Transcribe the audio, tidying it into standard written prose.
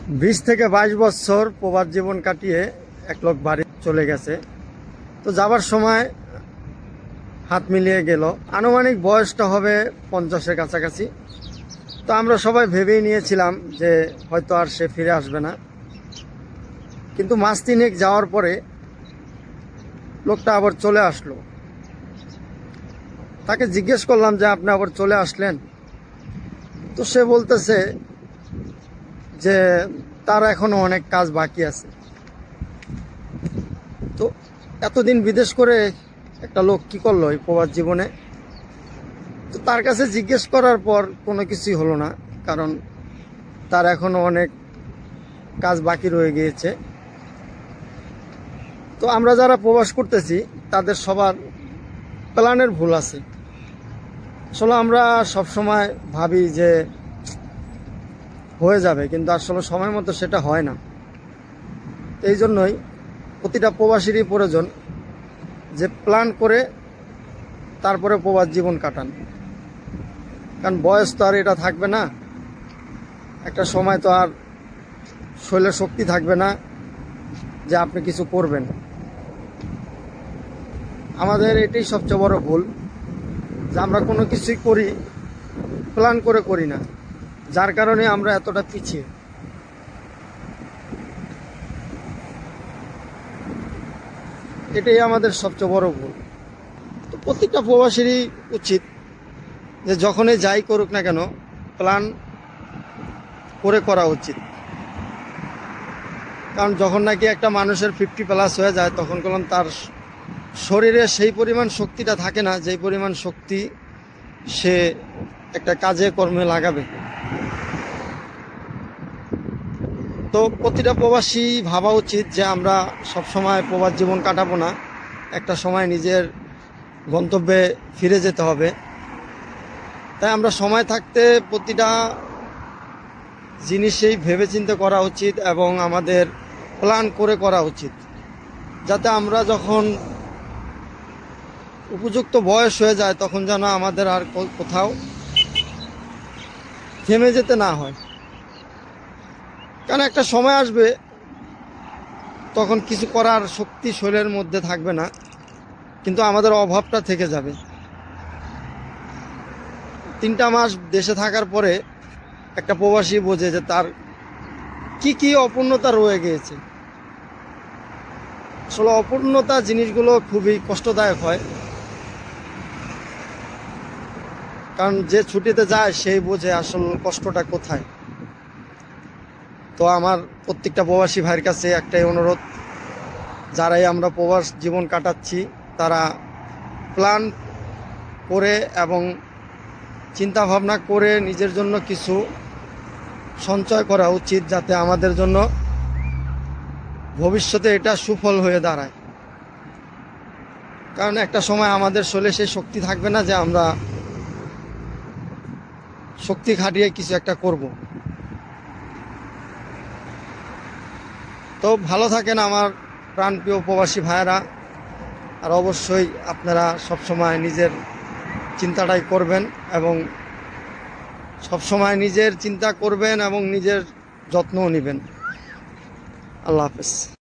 20 থেকে 22 বছর প্রবাস জীবন কাটিয়ে এক লোক বাড়ি চলে গেছে। তো যাবার সময় হাত মিলিয়ে গেল, আনুমানিক বয়সটা হবে 50-এর কাছাকাছি। তো আমরা সবাই ভেবেই নিয়েছিলাম যে হয়তো আর সে ফিরে আসবে না, কিন্তু মাস তিনেক যাওয়ার পরে লোকটা আবার চলে আসলো। তাকে জিজ্ঞেস করলাম যে আপনি আবার চলে আসলেন? তো সে বলতেছে যে তার এখনো অনেক কাজ বাকি আছে। তো এতদিন বিদেশ করে একটা লোক কি করলো এই প্রবাস জীবনে? তো তার কাছে জিজ্ঞেস করার পর কোনো কিছুই হলো না, কারণ তার এখনো অনেক কাজ বাকি রয়ে গিয়েছে। তো আমরা যারা প্রবাস করতেছি তাদের সবার প্ল্যানের ভুল আছে। আসলে আমরা সবসময় ভাবি যে হয়ে যাবে, কিন্তু আসলে সময় মতো সেটা হয় না। এই জন্যই প্রতিটা প্রবাসীরই প্রয়োজন যে প্ল্যান করে তারপরে প্রবাস জীবন কাটান। কারণ বয়স তো আর এটা থাকবে না, একটা সময় তো আর শরীরে শক্তি থাকবে না যে আপনি কিছু করবেন। আমাদের এটাই সবচেয়ে বড় ভুল, যে আমরা কোনো কিছুই করি প্ল্যান করে করি না, যার কারণে আমরা এতটা পিছিয়ে। এটাই আমাদের সবচেয়ে বড় ভুল। তো প্রত্যেকটা প্রবাসীরই উচিত যে যখনই যাই করুক না কেন প্ল্যান করে করা উচিত। কারণ যখন নাকি একটা মানুষের 50+ হয়ে যায়, তখন বললাম তার শরীরে সেই পরিমাণ শক্তিটা থাকে না, যেই পরিমাণ শক্তি সে একটা কাজে কর্মে লাগাবে। তো প্রতিটা প্রবাসী ভাবা উচিত যে আমরা সবসময় প্রবাস জীবন কাটাবো না, একটা সময় নিজের গন্তব্যে ফিরে যেতে হবে। তাই আমরা সময় থাকতে প্রতিটা জিনিসেই ভেবেচিন্তে করা উচিত এবং আমাদের প্ল্যান করে করা উচিত, যাতে আমরা যখন উপযুক্ত বয়স হয়ে যায় তখন যেন আমাদের আর কোথাও থেমে যেতে না হয়। কারণ একটা সময় আসবে তখন কিছু করার শক্তি শরীরের মধ্যে থাকবে না, কিন্তু আমাদের অভাবটা থেকে যাবে। 3টা মাস দেশে থাকার পরে একটা প্রবাসী বোঝে যে তার কি কি অপূর্ণতা রয়ে গিয়েছে। আসলে অপূর্ণতা জিনিসগুলো খুবই কষ্টদায়ক হয়, কারণ যে ছুটিতে যায় সেই বোঝে আসল কষ্টটা কোথায়। তো আমার প্রত্যেকটা প্রবাসী ভাইয়ের কাছে একটাই অনুরোধ, যারাই আমরা প্রবাস জীবন কাটাচ্ছি তারা প্ল্যান করে এবং চিন্তা ভাবনা করে নিজের জন্য কিছু সঞ্চয় করা উচিত, যাতে আমাদের জন্য ভবিষ্যতে এটা সুফল হয়ে দাঁড়ায়। কারণ একটা সময় আমাদের শরীরে সেই শক্তি থাকবে না যে আমরা শক্তি খাটিয়ে কিছু একটা করব। তো ভালো থাকেন আমার প্রাণপ্রিয় প্রবাসী ভাইয়েরা। আর অবশ্যই আপনারা সবসময় নিজের চিন্তাটাই করবেন এবং সবসময় নিজের চিন্তা করবেন এবং নিজের যত্নও নেবেন। আল্লাহ হাফেজ।